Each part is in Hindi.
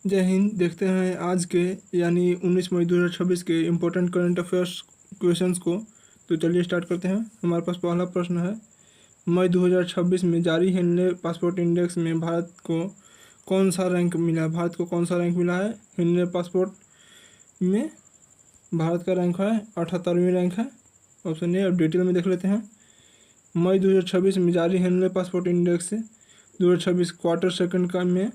जय हिंद। देखते हैं आज के यानी 19 मई 2026 के इम्पोर्टेंट करंट अफेयर्स क्वेश्चंस को। तो चलिए स्टार्ट करते हैं। हमारे पास पहला प्रश्न है, मई 2026 में जारी हिंडले पासपोर्ट इंडेक्स में भारत को कौन सा रैंक मिला है? भारत को कौन सा रैंक मिला है? हिंडले पासपोर्ट में भारत का रैंक है 78वीं रैंक है। Option A. अब डिटेल में देख लेते हैं। मई 2026 में जारी Hindley passport index 2026 quarter second का में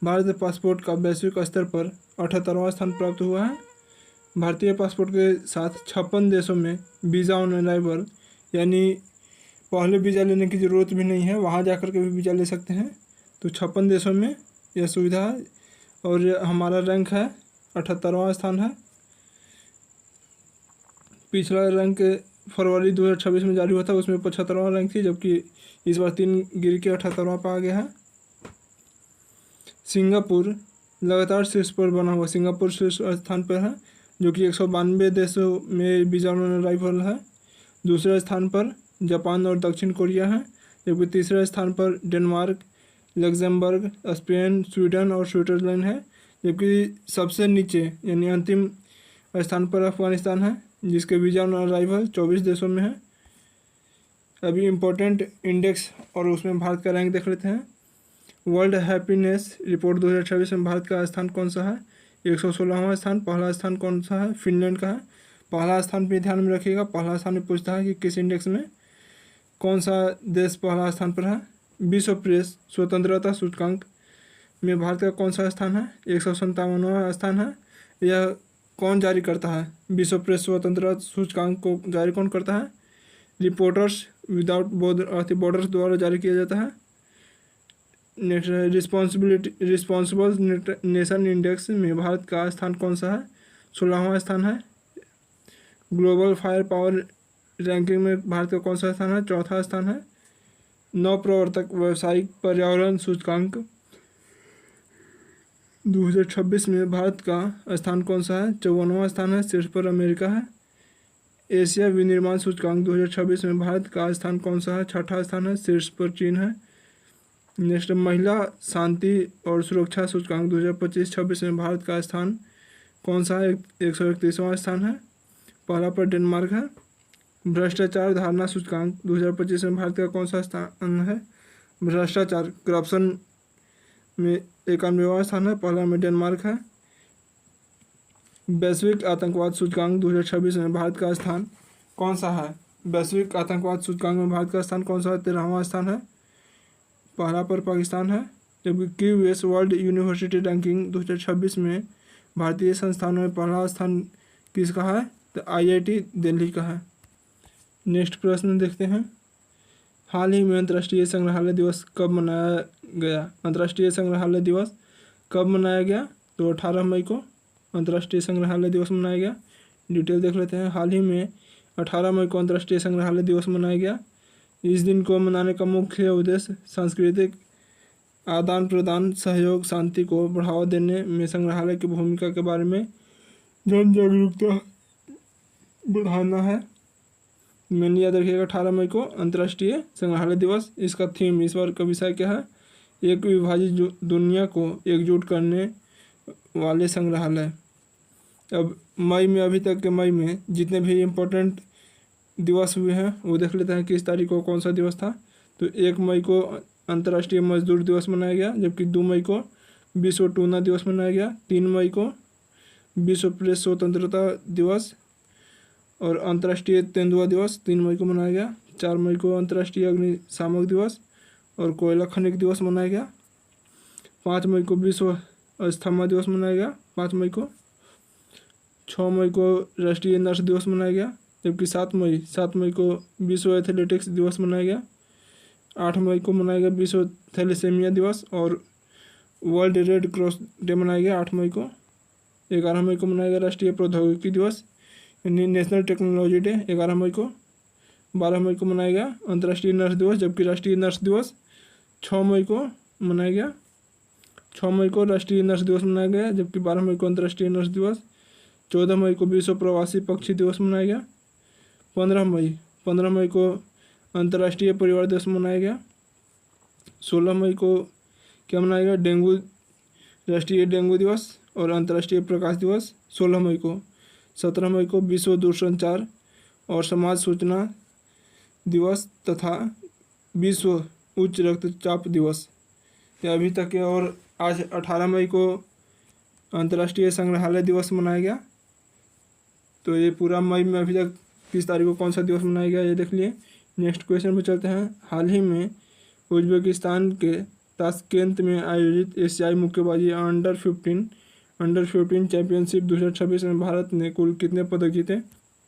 भारत पासपोर्ट का वैश्विक स्तर पर 78वां स्थान प्राप्त हुआ है। भारतीय पासपोर्ट के साथ 56 देशों में वीज़ा ऑन अराइवल यानी पहले वीज़ा लेने की ज़रूरत भी नहीं है, वहाँ जाकर के भी वीज़ा ले सकते हैं। तो 56 देशों में यह सुविधा है और हमारा रैंक है 78वां स्थान है। पिछला रैंक फरवरी 2026 में जारी हुआ था, उसमें 75वां रैंक थी, जबकि इस बार 3 गिर के 78वां पर आ गया है। सिंगापुर लगातार शीर्ष पर बना हुआ, सिंगापुर शीर्ष स्थान पर है जो कि 192 देशों में वीज़ा ऑन अराइवल है। दूसरे स्थान पर जापान और दक्षिण कोरिया है, जबकि तीसरे स्थान पर डेनमार्क, लग्जमबर्ग, स्पेन, स्वीडन और स्विट्ज़रलैंड है। जबकि सबसे नीचे यानी अंतिम स्थान पर अफगानिस्तान है, जिसके वीज़ा ऑन अराइवल 24 देशों में है। अभी इम्पोर्टेंट इंडेक्स और उसमें भारत का रैंक देख लेते हैं। वर्ल्ड हैप्पीनेस रिपोर्ट 2026 में भारत का स्थान कौन सा है? 116वां स्थान। पहला स्थान कौन सा है? फिनलैंड का है। पहला स्थान पे ध्यान में रखिएगा, पहला स्थान में पूछता है कि किस इंडेक्स में कौन सा देश पहला स्थान पर है। विश्व प्रेस स्वतंत्रता सूचकांक में भारत का कौन सा स्थान है? 157वां स्थान है। यह कौन जारी करता है? विश्व प्रेस स्वतंत्रता सूचकांक को जारी कौन करता है? रिपोर्टर्स विदाउट बॉर्डर्स द्वारा जारी किया जाता है। नेक्स्ट रिस्पॉन्सिबल नेशन इंडेक्स में भारत का स्थान कौन सा है? 16वां स्थान है। ग्लोबल फायर पावर रैंकिंग में भारत का कौन सा स्थान है? चौथा स्थान है। नवप्रवर्तक व्यावसायिक पर्यावरण सूचकांक 2026 में भारत का स्थान कौन सा है? 54वां स्थान है। शीर्ष पर अमेरिका है। एशिया विनिर्माण सूचकांक 2026 में भारत का स्थान कौन सा है? 6ठा स्थान है। शीर्ष पर चीन है। नेक्स्ट महिला शांति और सुरक्षा सूचकांक 2025-26 में भारत का स्थान कौन सा है? 131वां स्थान है। पहला पर डेनमार्क है। भ्रष्टाचार धारणा सूचकांक 2025 में भारत का कौन सा स्थान है? भ्रष्टाचार करप्शन में 91वां स्थान है। पहला में डेनमार्क है। वैश्विक आतंकवाद सूचकांक 2026 में भारत का स्थान कौन सा है? वैश्विक आतंकवाद सूचकांक में भारत का स्थान कौन सा है? 13वां स्थान है। पहला पर पाकिस्तान है। जबकि QS वर्ल्ड यूनिवर्सिटी रैंकिंग 2026 में भारतीय संस्थानों में पहला स्थान किसका है? तो IIT दिल्ली का है। नेक्स्ट प्रश्न देखते हैं। हाल ही में अंतर्राष्ट्रीय संग्रहालय दिवस कब मनाया गया? अंतर्राष्ट्रीय संग्रहालय दिवस कब मनाया गया? तो 18 मई को अंतर्राष्ट्रीय संग्रहालय दिवस मनाया गया। डिटेल देख लेते हैं। हाल ही में 18 मई को अंतर्राष्ट्रीय संग्रहालय दिवस मनाया गया। इस दिन को मनाने का मुख्य उद्देश्य सांस्कृतिक आदान प्रदान, सहयोग, शांति को बढ़ावा देने में संग्रहालय की भूमिका के बारे में जन जागरूकता बढ़ाना है। मैंने याद रखिएगा 18 मई को अंतर्राष्ट्रीय संग्रहालय दिवस। इसका थीम इस बार का विषय क्या है? एक विभाजित दुनिया को एकजुट करने वाले संग्रहालय। अब मई में, अभी तक के मई में जितने भी इम्पोर्टेंट दिवस हुए हैं वो देख लेते हैं। किस तारीख को कौन सा दिवस था? तो 1 मई को अंतर्राष्ट्रीय मजदूर दिवस मनाया गया, जबकि 2 मई को विश्व टूना दिवस मनाया गया। 3 मई को विश्व प्रेस स्वतंत्रता दिवस और अंतर्राष्ट्रीय तेंदुआ दिवस 3 मई को मनाया गया। 4 मई को अंतर्राष्ट्रीय अग्निशामक दिवस और कोयला खनिक दिवस मनाया गया। 5 मई को विश्व अस्थमा दिवस मनाया गया 5 मई को। 6 मई को राष्ट्रीय नर्स दिवस मनाया गया, जबकि 7 मई को विश्व एथलेटिक्स दिवस मनाया गया। 8 मई को मनाया गया विश्व थैलेसेमिया दिवस और वर्ल्ड रेड क्रॉस डे मनाया गया 8 मई को। 11 मई को मनाया गया राष्ट्रीय प्रौद्योगिकी दिवस यानी नेशनल टेक्नोलॉजी डे 11 मई को। 12 मई को मनाया गया अंतर्राष्ट्रीय नर्स दिवस, जबकि राष्ट्रीय नर्स दिवस 6 मई को मनाया गया। 6 मई को राष्ट्रीय नर्स दिवस मनाया गया, जबकि 12 मई को अंतर्राष्ट्रीय नर्स दिवस। 14 मई को विश्व प्रवासी पक्षी दिवस मनाया गया। 15 मई को अंतर्राष्ट्रीय परिवार दिवस मनाया गया। 16 मई को क्या मनाया गया? डेंगू राष्ट्रीय डेंगू दिवस और अंतर्राष्ट्रीय प्रकाश दिवस 16 मई को। 17 मई को विश्व दूरसंचार और समाज सूचना दिवस तथा विश्व उच्च रक्तचाप दिवस ये अभी तक है। और आज 18 मई को अंतर्राष्ट्रीय संग्रहालय दिवस मनाया गया। तो ये पूरा मई में अभी तक किस तारीख को कौन सा दिवस मनाया गया ये देख लिए। नेक्स्ट क्वेश्चन पे चलते हैं। हाल ही में उज्बेकिस्तान के ताशकेंत में आयोजित एशियाई मुक्केबाजी अंडर 15 चैंपियनशिप 2026 में भारत ने कुल कितने पदक जीते?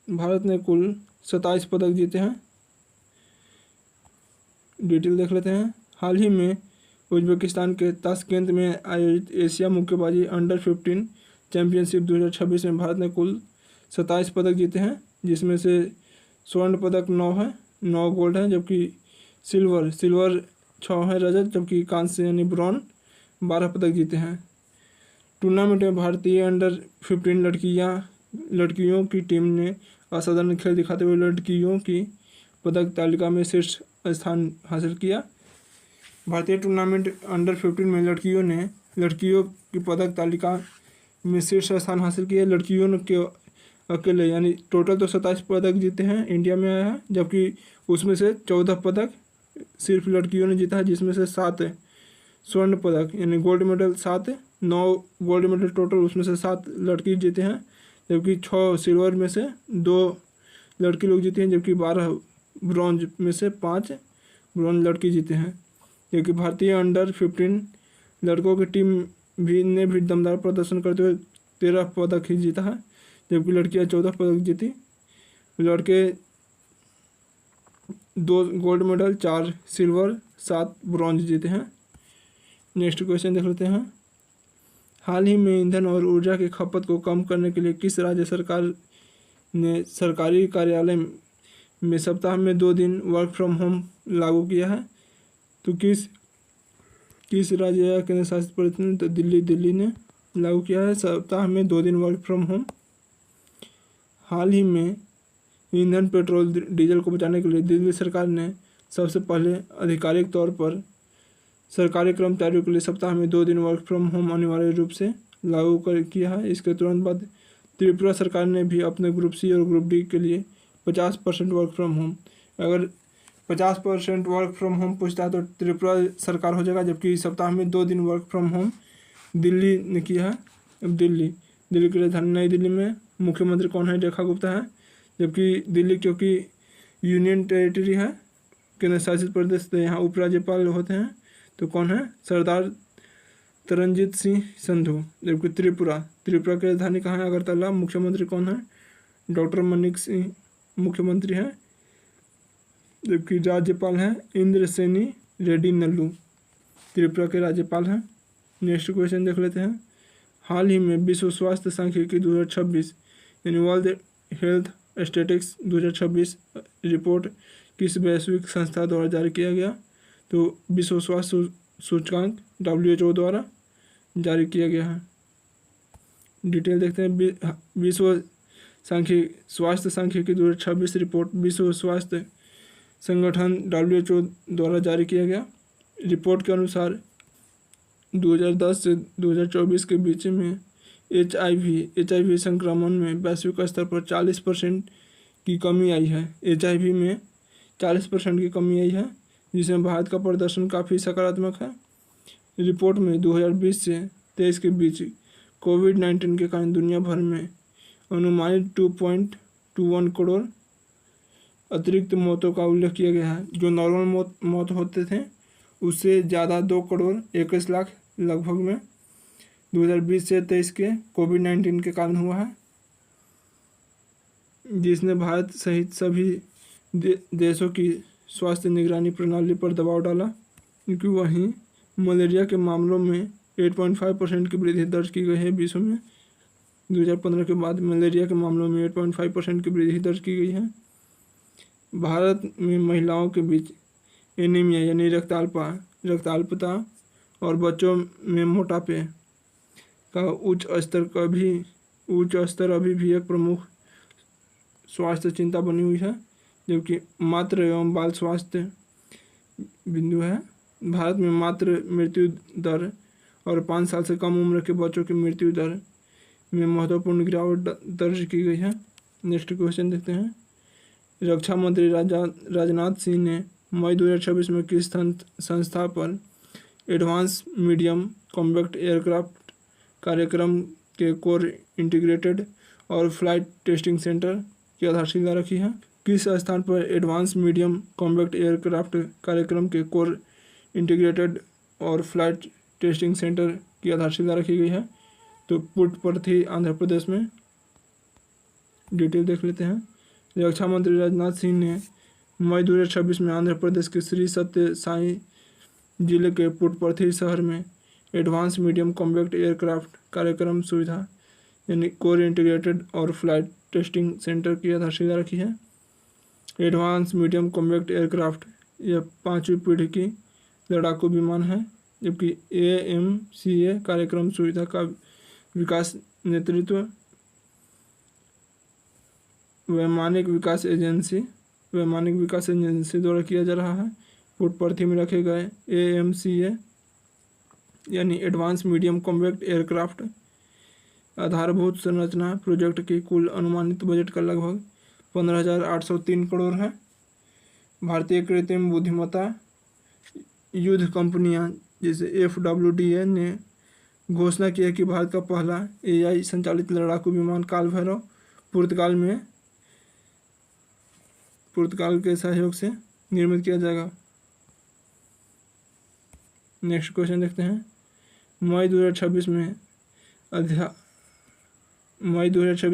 भारत ने कुल 27 पदक जीते हैं। डिटेल देख लेते हैं। हाल ही में उज्बेकिस्तान के ताशकेंत में आयोजित एशिया मुक्केबाजी अंडर 15 चैंपियनशिप 2026 में भारत ने कुल 27 पदक जीते हैं, जिसमें से स्वर्ण पदक 9 है, 9 गोल्ड है, जबकि सिल्वर 6 है, रजत जबकि कांस्य यानी ब्रॉन्ज 12 पदक जीते हैं। टूर्नामेंट में भारतीय अंडर 15 लड़कियों की टीम ने असाधारण खेल दिखाते हुए लड़कियों की पदक तालिका में शीर्ष स्थान हासिल किया। भारतीय टूर्नामेंट अंडर 15 में लड़कियों की पदक तालिका में शीर्ष स्थान हासिल किया। लड़कियों ने के अकेले यानी टोटल तो 27 पदक जीते हैं, इंडिया में आया है, जबकि उसमें से 14 पदक सिर्फ लड़कियों ने जीता है, जिसमें से 7 स्वर्ण पदक यानी gold medal 7, 9 gold medal total, उसमें से 7 लड़की जीते हैं, जबकि 6 सिल्वर में से 2 लड़की लोग जीते हैं, जबकि 12 ब्रॉन्ज में से 5 ब्रॉन्ज लड़की जीते हैं। जबकि भारतीय अंडर 15 लड़कों की टीम ने भी दमदार प्रदर्शन करते हुए 13 पदक ही जीता है, जबकि लड़कियां 14 पदक जीती। लड़के 2 गोल्ड मेडल, 4 सिल्वर, 7 ब्रॉन्ज जीते हैं। नेक्स्ट क्वेश्चन देख लेते हैं। हाल ही में ईंधन और ऊर्जा की खपत को कम करने के लिए किस राज्य सरकार ने सरकारी कार्यालय में सप्ताह में 2 दिन वर्क फ्रॉम होम लागू किया है? तो किस राज्य या केंद्र शासित प्रदेश ने? तो दिल्ली ने लागू किया है सप्ताह में 2 दिन वर्क फ्रॉम होम। हाल ही में ईंधन, पेट्रोल, डीजल को बचाने के लिए दिल्ली सरकार ने सबसे पहले आधिकारिक तौर पर सरकारी कर्मचारियों के लिए सप्ताह में 2 दिन वर्क फ्रॉम होम अनिवार्य रूप से लागू किया है। इसके तुरंत बाद त्रिपुरा सरकार ने भी अपने ग्रुप सी और ग्रुप डी के लिए 50% वर्क फ्रॉम होम, अगर 50% वर्क फ्रॉम होम पूछता है तो त्रिपुरा सरकार हो जाएगा, जबकि सप्ताह में 2 दिन वर्क फ्रॉम होम दिल्ली ने किया है। अब दिल्ली की राजधानी नई दिल्ली में मुख्यमंत्री कौन है? रेखा गुप्ता है, जबकि दिल्ली क्योंकि यूनियन टेरिटरी है, केंद्र शासित प्रदेश, तो यहाँ उपराज्यपाल होते हैं, तो कौन है? सरदार तरनजीत सिंह संधू। जबकि त्रिपुरा की राजधानी कहाँ है? अगरतला। मुख्यमंत्री कौन है? डॉक्टर मनिक सिंह मुख्यमंत्री हैं, जबकि राज्यपाल हैं इंद्रसेनी रेड्डी नल्लू, त्रिपुरा के राज्यपाल हैं। नेक्स्ट क्वेश्चन देख लेते हैं। हाल ही में विश्व स्वास्थ्य सांख्यिकी 2026 यानी वर्ल्ड हेल्थ स्टैटिस्टिक्स 2026 रिपोर्ट किस वैश्विक संस्था द्वारा जारी किया गया? तो विश्व स्वास्थ्य सूचकांक WHO द्वारा जारी किया गया है। डिटेल देखते हैं। विश्व स्वास्थ्य सांख्यिकी 2026 रिपोर्ट विश्व स्वास्थ्य संगठन WHO द्वारा जारी किया गया। रिपोर्ट के अनुसार 2010 से 2024 के बीच में HIV संक्रमण में वैश्विक स्तर पर 40% की कमी आई है। HIV में 40% की कमी आई है, जिसमें भारत का प्रदर्शन काफ़ी सकारात्मक है। रिपोर्ट में 2020 से 23 के बीच कोविड-19 के कारण दुनिया भर में अनुमानित 2.21 करोड़ अतिरिक्त मौतों का उल्लेख किया गया है। जो नॉर्मल मौत होते थे उससे ज़्यादा 2 करोड़ 21 लाख लगभग में 2020 से 23 के कोविड-19 के कारण हुआ है, जिसने भारत सहित सभी देशों की स्वास्थ्य निगरानी प्रणाली पर दबाव डाला। क्योंकि वहीं मलेरिया के मामलों में 8.5% की वृद्धि दर्ज की गई है। विश्व में 2015 के बाद मलेरिया के मामलों में 8.5% की वृद्धि दर्ज की गई है। भारत में महिलाओं के बीच एनीमिया यानी रक्ताल्पता और बच्चों में मोटापे का उच्च स्तर अभी भी एक प्रमुख स्वास्थ्य चिंता बनी हुई है, जबकि मातृ एवं बाल स्वास्थ्य बिंदु है। भारत में मातृ मृत्यु दर और 5 साल से कम उम्र के बच्चों की मृत्यु दर में महत्वपूर्ण गिरावट दर्ज की गई है। नेक्स्ट क्वेश्चन देखते हैं। रक्षा मंत्री राजनाथ सिंह ने मई 2026 में किस संस्था पर एडवांस मीडियम कॉम्बैक्ट एयरक्राफ्ट कार्यक्रम के कोर इंटीग्रेटेड और फ्लाइट टेस्टिंग सेंटर की आधारशिला रखी है? किस स्थान पर एडवांस मीडियम कॉम्बैक्ट एयरक्राफ्ट कार्यक्रम के कोर इंटीग्रेटेड और फ्लाइट टेस्टिंग सेंटर की आधारशिला रखी गई है? तो पुट्टपर्थी आंध्र प्रदेश में। डिटेल देख लेते हैं। रक्षा मंत्री राजनाथ सिंह ने मई 2026 में आंध्र प्रदेश के श्री सत्य साई जिले के पुट्टपर्थी शहर में एडवांस मीडियम कॉम्बैक्ट एयरक्राफ्ट कार्यक्रम सुविधा यानी कोर इंटीग्रेटेड और फ्लाइट टेस्टिंग सेंटर की आधारशिला रखी है। एडवांस मीडियम कॉम्बैक्ट एयरक्राफ्ट यह 5वीं पीढ़ी की लड़ाकू विमान है, जबकि AMCA कार्यक्रम सुविधा का विकास नेतृत्व वैमानिक विकास एजेंसी द्वारा किया जा रहा है। पुट्टपर्थी में रखे गए AMCA यानी एडवांस मीडियम कॉम्बैक्ट एयरक्राफ्ट आधारभूत संरचना प्रोजेक्ट की कुल अनुमानित बजट का लगभग 15,803 करोड़ है। भारतीय कृत्रिम बुद्धिमत्ता युद्ध कंपनियां जैसे FWDA ने घोषणा की है कि भारत का पहला AI संचालित लड़ाकू विमान काल भैरव पुर्तगाल के सहयोग से निर्मित किया जाएगा। नेक्स्ट क्वेश्चन देखते हैं। मई 2026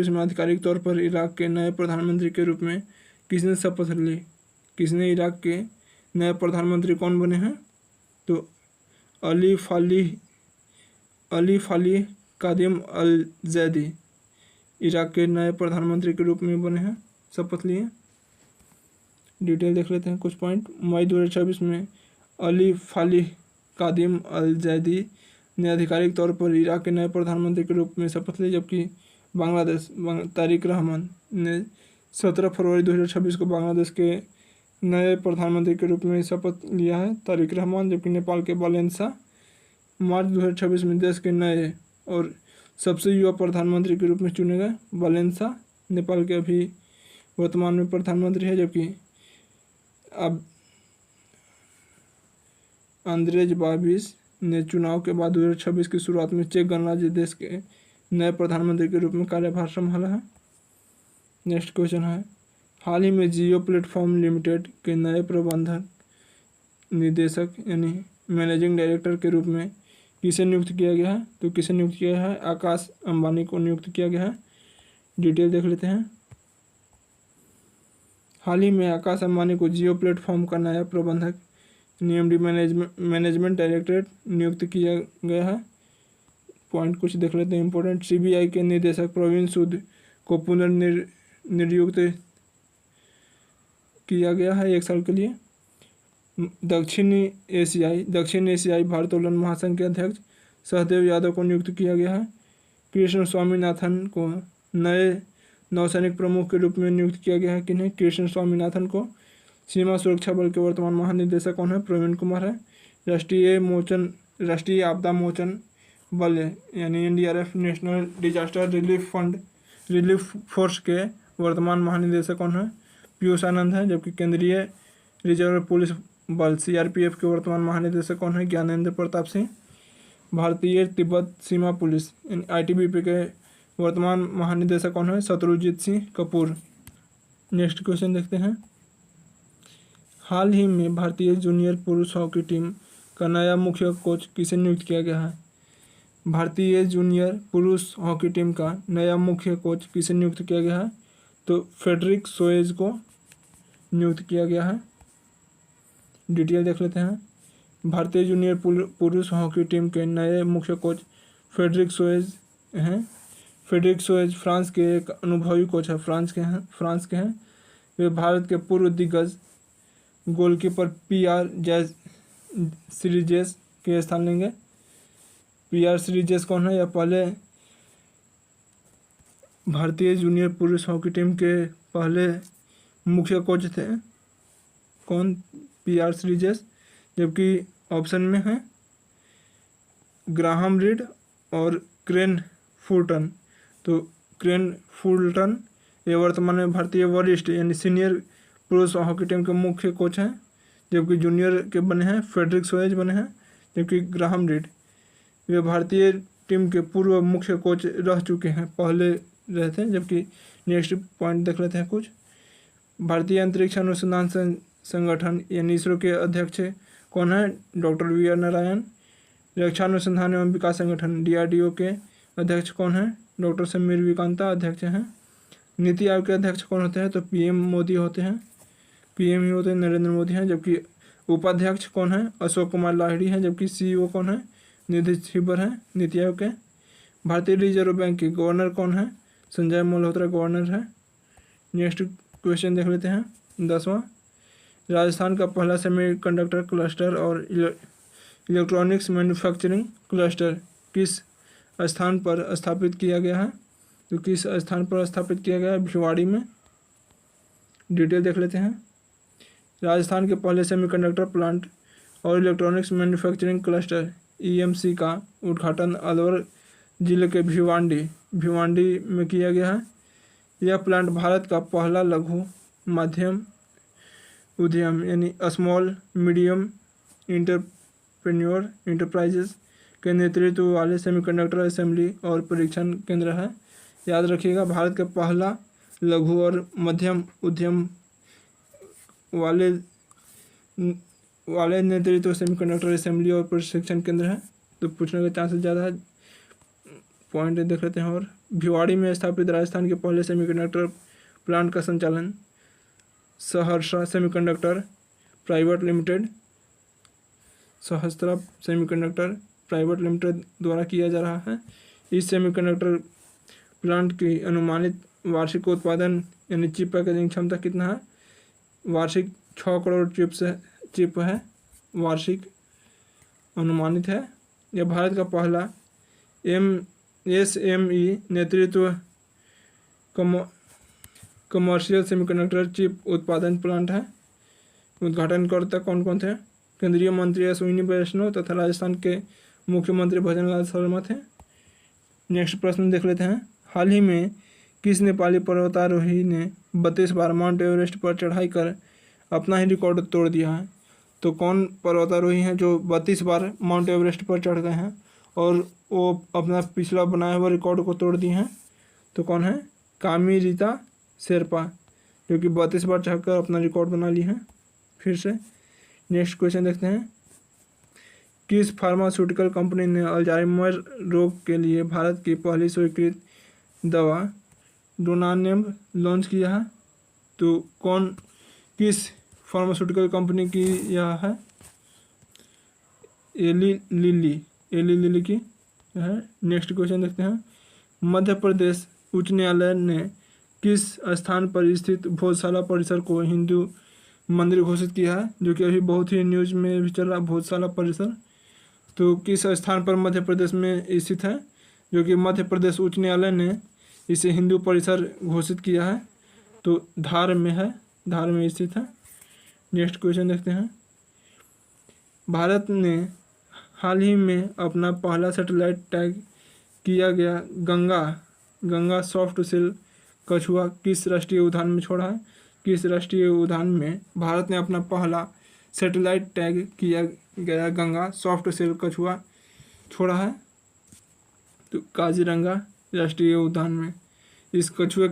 में आधिकारिक तौर पर इराक के नए प्रधानमंत्री के रूप में किसने शपथ ली? इराक के नए प्रधानमंत्री कौन बने हैं? तो अली फालिह कादिम अल जैदी इराक के नए प्रधानमंत्री के रूप में बने हैं, शपथ लिए। डिटेल देख लेते हैं कुछ पॉइंट। मई 2026 में अली फालिह कादिम अल जैदी ने आधिकारिक तौर पर इराक के नए प्रधानमंत्री के रूप में शपथ ली, जबकि बांग्लादेश तारिक रहमान ने 17 फरवरी 2026 को बांग्लादेश के नए प्रधानमंत्री के रूप में शपथ लिया है तारिक रहमान, जबकि नेपाल के बालेंसा मार्च 2026 में देश के नए और सबसे युवा प्रधानमंत्री के रूप में चुने गए। बालेंसा नेपाल के अभी वर्तमान में प्रधानमंत्री है, जबकि अब आंद्रेज बाबिस ने चुनाव के बाद 2026 की शुरुआत में चेक गणराज्य देश के नए प्रधानमंत्री के रूप में कार्यभार संभाला है। नेक्स्ट क्वेश्चन है। हाल ही में जियो प्लेटफॉर्म लिमिटेड के नए प्रबंधन निदेशक यानी मैनेजिंग डायरेक्टर के रूप में किसे नियुक्त किया गया है? तो किसे नियुक्त किया गया है? आकाश अंबानी को नियुक्त किया गया है। डिटेल देख लेते हैं। हाल ही में आकाश अंबानी को जियो प्लेटफॉर्म का नया प्रबंधक MD मैनेजमेंट डायरेक्टरेट नियुक्त किया गया है। पॉइंट कुछ देख लेते हैं इंपॉर्टेंट। CBI के निदेशक प्रवीण सूद को पुनर्नियुक्त किया गया है 1 साल के लिए। दक्षिण एशियाई भारोत्तोलन महासंघ के अध्यक्ष सहदेव यादव को नियुक्त किया गया है। कृष्ण स्वामीनाथन को नए नौसैनिक प्रमुख के रूप में नियुक्त किया गया है। किन्हें? कृष्ण स्वामीनाथन को। सीमा सुरक्षा बल के वर्तमान महानिदेशक कौन है? प्रवीण कुमार है। राष्ट्रीय आपदा मोचन बल यानी NDRF national disaster relief force के वर्तमान महानिदेशक कौन है? पीयूष आनंद है। जबकि केंद्रीय रिजर्व पुलिस बल CRPF के वर्तमान महानिदेशक कौन है? ज्ञानेंद्र प्रताप सिंह। भारतीय तिब्बत सीमा पुलिस यानी ITBP के वर्तमान महानिदेशक कौन है? शत्रुजीत सिंह कपूर। नेक्स्ट क्वेश्चन देखते हैं। हाल ही में भारतीय जूनियर पुरुष हॉकी टीम का नया मुख्य कोच किसे नियुक्त किया गया है? भारतीय जूनियर पुरुष हॉकी टीम का नया मुख्य कोच किसे नियुक्त किया गया है? तो फ्रेडरिक सोएज को नियुक्त किया गया है। डिटेल देख लेते हैं। भारतीय जूनियर पुरुष हॉकी टीम के नए मुख्य कोच फ्रेडरिक सोएज हैं। फ्रेडरिक सोएज फ्रांस के एक अनुभवी कोच है। फ्रांस के हैं। वे भारत के पूर्व दिग्गज गोलकीपर PR सीरीजेस के स्थान लेंगे। PR सीरीजेस कौन है? या पहले भारतीय जूनियर पुरुष हॉकी टीम के पहले मुख्य कोच थे। कौन? PR सीरीजेस। जबकि ऑप्शन में है ग्राहम रीड और क्रेन फुलटन। तो क्रेन फुलटन ये वर्तमान में भारतीय वरिष्ठ यानी सीनियर पुरुष हॉकी टीम के मुख्य कोच हैं, जबकि जूनियर के बने हैं फ्रेडरिक सोएज बने हैं, जबकि ग्राहम रीड वे भारतीय टीम के पूर्व मुख्य कोच रह चुके हैं, पहले रहे थे। जबकि नेक्स्ट पॉइंट देख लेते हैं कुछ। भारतीय अंतरिक्ष अनुसंधान संगठन यानी इसरो के अध्यक्ष कौन है? Doctor V R Narayan. रक्षा अनुसंधान एवं विकास संगठन DRDO के अध्यक्ष कौन है? डॉक्टर समीर विकांता अध्यक्ष हैं। नीति आयोग के अध्यक्ष कौन होते हैं? तो PM मोदी होते हैं, PM ही होते हैं, नरेंद्र मोदी हैं। जबकि उपाध्यक्ष कौन है? अशोक कुमार लाहिड़ी हैं। जबकि CEO कौन है? निधि छिबर हैं नीति आयोग के। भारतीय रिजर्व बैंक के गवर्नर कौन है? संजय मल्होत्रा गवर्नर है। नेक्स्ट क्वेश्चन देख लेते हैं 10वां। राजस्थान का पहला सेमीकंडक्टर क्लस्टर और इलेक्ट्रॉनिक्स मैन्युफैक्चरिंग क्लस्टर किस स्थान पर स्थापित किया गया है? तो किस स्थान पर स्थापित किया गया है? भिवाड़ी में। डिटेल देख लेते हैं। राजस्थान के पहले सेमीकंडक्टर प्लांट और इलेक्ट्रॉनिक्स मैन्युफैक्चरिंग क्लस्टर EMC का उद्घाटन अलवर जिले के भिवांडी में किया गया है। यह प्लांट भारत का पहला लघु मध्यम उद्यम यानी स्मॉल मीडियम इंटरप्राइजेस के नेतृत्व वाले सेमीकंडक्टर असेंबली और परीक्षण केंद्र है। याद रखिएगा, भारत का पहला लघु और मध्यम उद्यम वाले नेतृत्व सेमीकंडक्टर असेंबली और प्रशिक्षण केंद्र है। तो पूछने का चांसेस ज़्यादा है। पॉइंट देख लेते हैं। और भिवाड़ी में स्थापित राजस्थान के पहले सेमीकंडक्टर प्लांट का संचालन सहरसा सेमीकंडक्टर प्राइवेट लिमिटेड द्वारा किया जा रहा है। इस सेमीकंडक्टर प्लांट की अनुमानित वार्षिक उत्पादन यानी चिप पैकेजिंग क्षमता कितना है? वार्षिक 6 करोड़ चिप है, वार्षिक अनुमानित है। यह भारत का पहला SME नेतृत्व कमर्शियल सेमीकंडक्टर चिप उत्पादन प्लांट है। उद्घाटनकर्ता कौन कौन थे? केंद्रीय मंत्री अश्विनी वैष्णव तथा राजस्थान के मुख्यमंत्री भजनलाल शर्मा थे। नेक्स्ट प्रश्न देख लेते हैं। हाल ही में किस नेपाली पर्वतारोही ने 32 बार माउंट एवरेस्ट पर चढ़ाई कर अपना ही रिकॉर्ड तोड़ दिया है? तो कौन पर्वतारोही हैं जो 32 बार माउंट एवरेस्ट पर चढ़ गए हैं और वो अपना पिछला बनाया हुआ रिकॉर्ड को तोड़ दिए हैं? तो कौन है? कामी रीता शेरपा, जो कि 32 बार चढ़कर अपना रिकॉर्ड बना ली हैं फिर से। नेक्स्ट क्वेश्चन देखते हैं। किस फार्मास्यूटिकल कंपनी ने अल्जाइमर रोग के लिए भारत की पहली स्वीकृत दवा डोनानेम्ब लॉन्च किया है? तो किस फार्मास्यूटिकल कंपनी की यह है? एली लिली की है। नेक्स्ट क्वेश्चन देखते हैं। मध्य प्रदेश उच्च न्यायालय ने किस स्थान पर स्थित भोजशाला परिसर को हिंदू मंदिर घोषित किया है? जो कि अभी बहुत ही न्यूज में भी चल रहा भोजशाला परिसर। तो किस स्थान पर मध्य प्रदेश में स्थित है? जो कि मध्य प्रदेश उच्च न्यायालय ने इसे हिंदू परिसर घोषित किया है। तो धार में है, धार में स्थित है। नेक्स्ट क्वेश्चन देखते हैं। भारत ने हाल ही में अपना पहला सैटेलाइट टैग किया गया गंगा सॉफ्ट सेल कछुआ किस राष्ट्रीय उद्यान में छोड़ा है? किस राष्ट्रीय उद्यान में भारत ने अपना पहला सैटेलाइट टैग किया गया गंगा सॉफ्ट सेल कछुआ छोड़ा है? तो काजीरंगा राष्ट्रीय उद्यान में। इस कछुए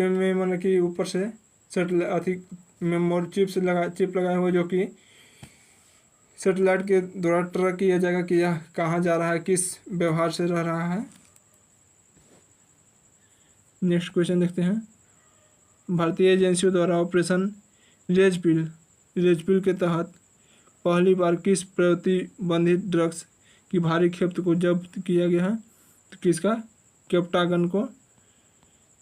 में मतलब कि ऊपर से सैटेलाइट चिप लगाए हुए, जो कि सैटेलाइट के द्वारा ट्रैक किया जाएगा कि यह कहाँ जा रहा है, किस व्यवहार से रह रहा है। नेक्स्ट क्वेश्चन देखते हैं। भारतीय एजेंसियों द्वारा ऑपरेशन रेड पिल के तहत पहली बार किस प्रतिबंधित ड्रग्स की भारी खेप को जब्त किया गया है? तो किसका? कैप्टागन को।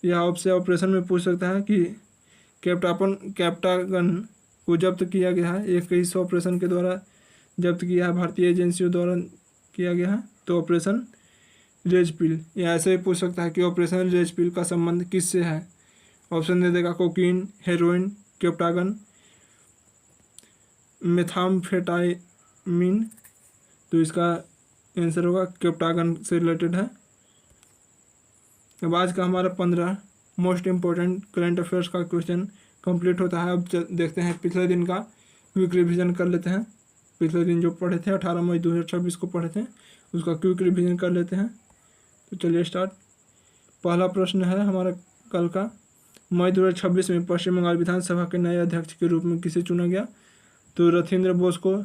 यह आपसे ऑपरेशन में पूछ सकता है कि कैप्टागन को जब्त किया गया है। एक इस ऑपरेशन के द्वारा जब्त किया है, भारतीय एजेंसियों द्वारा किया गया है। तो ऑपरेशन रेड पिल। या ऐसे ही पूछ सकता है कि ऑपरेशन रेड पिल का संबंध किससे है? ऑप्शन दे देगा कोकीन, हेरोइन, कैप्टागन, मेथाम्फेटामिन। तो इसका आंसर होगा कैप्टागन से रिलेटेड है। अब आज का हमारा 15 मोस्ट इम्पोर्टेंट करंट अफेयर्स का क्वेश्चन कंप्लीट होता है। अब देखते हैं पिछले दिन का क्विक रिवीजन कर लेते हैं। पिछले दिन जो पढ़े थे 18 मई 2026 को पढ़े थे, उसका क्विक रिवीजन कर लेते हैं। तो चलिए स्टार्ट। पहला प्रश्न है हमारा कल का, मई 2026 में पश्चिम बंगाल विधानसभा के नए अध्यक्ष के रूप में किसे चुना गया? तो रथिंद्र बोस को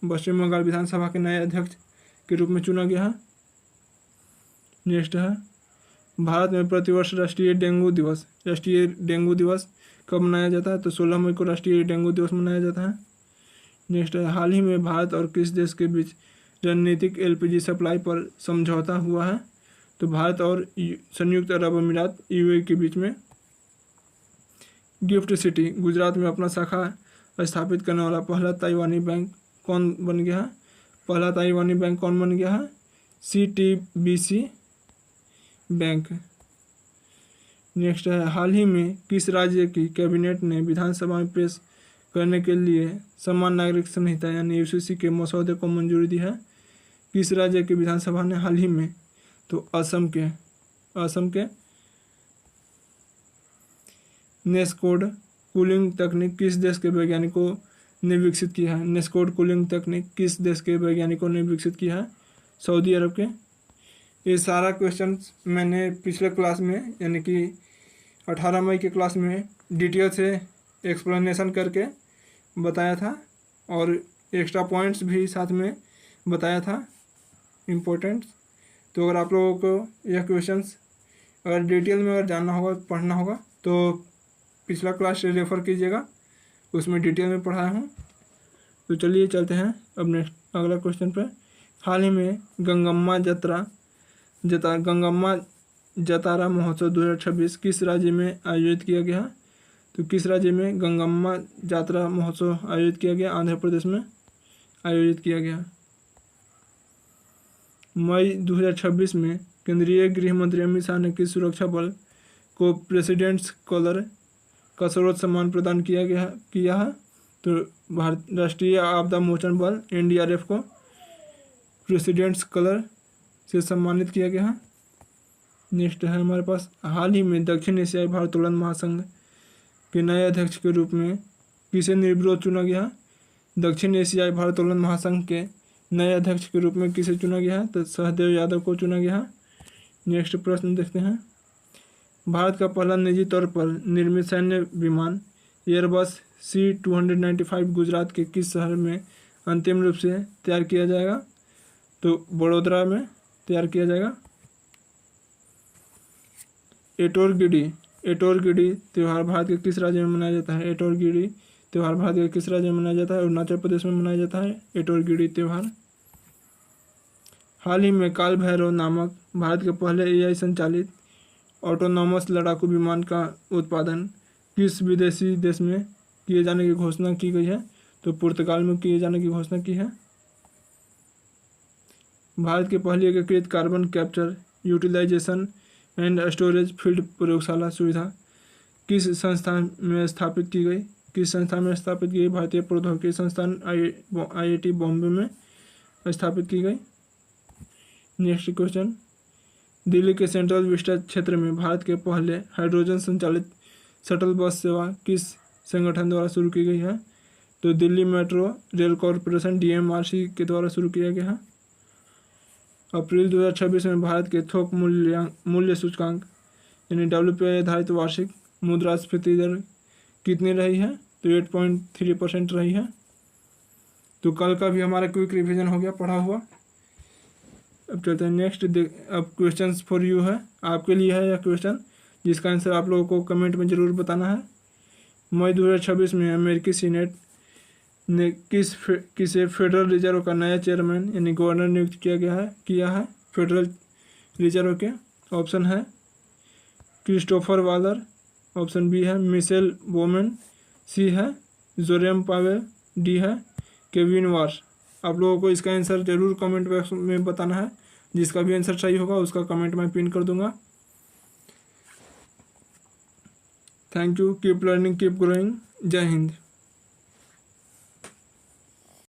पश्चिम बंगाल विधानसभा के नए अध्यक्ष के रूप में चुना गया है। नेक्स्ट है, भारत में प्रतिवर्ष राष्ट्रीय डेंगू दिवस कब मनाया जाता है? तो 16 मई को राष्ट्रीय डेंगू दिवस मनाया जाता है। नेक्स्ट है, हाल ही में भारत और किस देश के बीच रणनीतिक एलपीजी सप्लाई पर समझौता हुआ है? तो भारत और संयुक्त अरब अमीरात यूएई के बीच में। गिफ्ट सिटी गुजरात में अपना शाखा स्थापित करने वाला पहला ताइवानी बैंक कौन बन गया है? पहला ताइवानी बैंक कौन बन गया है? CTBC bank. नेक्स्ट है, हाल ही में किस राज्य की कैबिनेट ने विधानसभा में पेश करने के लिए समान नागरिक संहिता यानी UCC के मसौदे को मंजूरी दी है? किस राज्य की विधानसभा ने हाल ही में? तो असम के। नेस्कोड कूलिंग तकनीक किस देश के वैज्ञानिकों ने विकसित किया है? नेस्कोड कूलिंग तकनीक किस देश के वैज्ञानिकों ने विकसित किया है? सऊदी अरब के। ये सारा क्वेश्चन मैंने पिछले क्लास में यानी कि 18 मई के क्लास में डिटेल से एक्सप्लेनेशन करके बताया था और एक्स्ट्रा पॉइंट्स भी साथ में बताया था इम्पोर्टेंट। तो अगर आप लोगों को यह क्वेश्चंस अगर डिटेल में अगर जानना होगा, पढ़ना होगा, तो पिछला क्लास से रेफ़र कीजिएगा, उसमें डिटेल में पढ़ाया हूँ। तो चलिए चलते हैं अब नेक्स्ट अगला क्वेश्चन पर। हाल ही में गंगम्मा जतारा महोत्सव 2026 किस राज्य में आयोजित किया गया? तो किस राज्य में गंगम्मा जातरा महोत्सव आयोजित किया गया? आंध्र प्रदेश में आयोजित किया गया। मई 2026 में केंद्रीय गृह मंत्री अमित शाह ने किस सुरक्षा बल को प्रेसिडेंट्स कलर का सर्वोच्च सम्मान प्रदान किया है? तो भारत राष्ट्रीय आपदा मोचन बल NDRF को प्रेसिडेंट्स कलर से सम्मानित किया गया है। नेक्स्ट है हमारे पास, हाल ही में दक्षिण एशियाई भारोत्तोलन महासंघ के नए अध्यक्ष के रूप में किसे निर्विरोध चुना गया है? दक्षिण एशियाई भारोत्तोलन महासंघ के नए अध्यक्ष के रूप में किसे चुना गया है? तो सहदेव यादव को चुना गया है। नेक्स्ट प्रश्न देखते हैं, भारत का पहला निजी तौर पर निर्मित सैन्य विमान एयरबस C-295 गुजरात के किस शहर में अंतिम रूप से तैयार किया जाएगा? तो बड़ोदरा में तैयार किया जाएगा। एटोरगिडी त्यौहार भारत के किस राज्य में मनाया जाता है? एटोरगिडी त्यौहार भारत के किस राज्य में मनाया जाता है? अरुणाचल प्रदेश में मनाया जाता है एटोरगिडी त्यौहार। हाल ही में काल भैरव नामक भारत के पहले AI संचालित ऑटोनॉमस लड़ाकू विमान का उत्पादन किस विदेशी देश में किए जाने की घोषणा की गई है? तो पुर्तगाल में किए जाने की घोषणा की है। भारत की पहली एकीकृत carbon capture utilization and storage field प्रयोगशाला सुविधा किस संस्थान में स्थापित की गई? भारतीय प्रौद्योगिकी संस्थान IIT बॉम्बे में स्थापित की गई। नेक्स्ट क्वेश्चन, दिल्ली के सेंट्रल विस्टा क्षेत्र में भारत के पहले हाइड्रोजन संचालित शटल बस सेवा किस संगठन द्वारा शुरू की गई है? तो Delhi metro rail corporation DMRC के द्वारा शुरू किया गया है। अप्रैल 2026 में भारत के थोक मूल्य सूचकांक यानी WPI आधारित वार्षिक मुद्रास्फीति दर कितनी रही है? तो 8.3% रही है। तो कल का भी हमारा क्विक रिवीजन हो गया पढ़ा हुआ। अब चलते हैं नेक्स्ट। अब क्वेश्चंस फॉर यू है, आपके लिए है यह क्वेश्चन, जिसका आंसर आप लोगों को कमेंट में ज़रूर बताना है। मई 2026 में अमेरिकी सीनेट ने किसे फेडरल रिजर्व का नया चेयरमैन यानी गवर्नर नियुक्त किया है फेडरल रिजर्व के? ऑप्शन है क्रिस्टोफर वालर, ऑप्शन B है मिशेल बोमेन, C है जोरेम पावेल, D है केविन वार्श। आप लोगों को इसका आंसर जरूर कमेंट बॉक्स में बताना है। जिसका भी आंसर सही होगा उसका कमेंट मैं पिन कर दूंगा। Thank you, keep learning, keep growing. जय हिंद।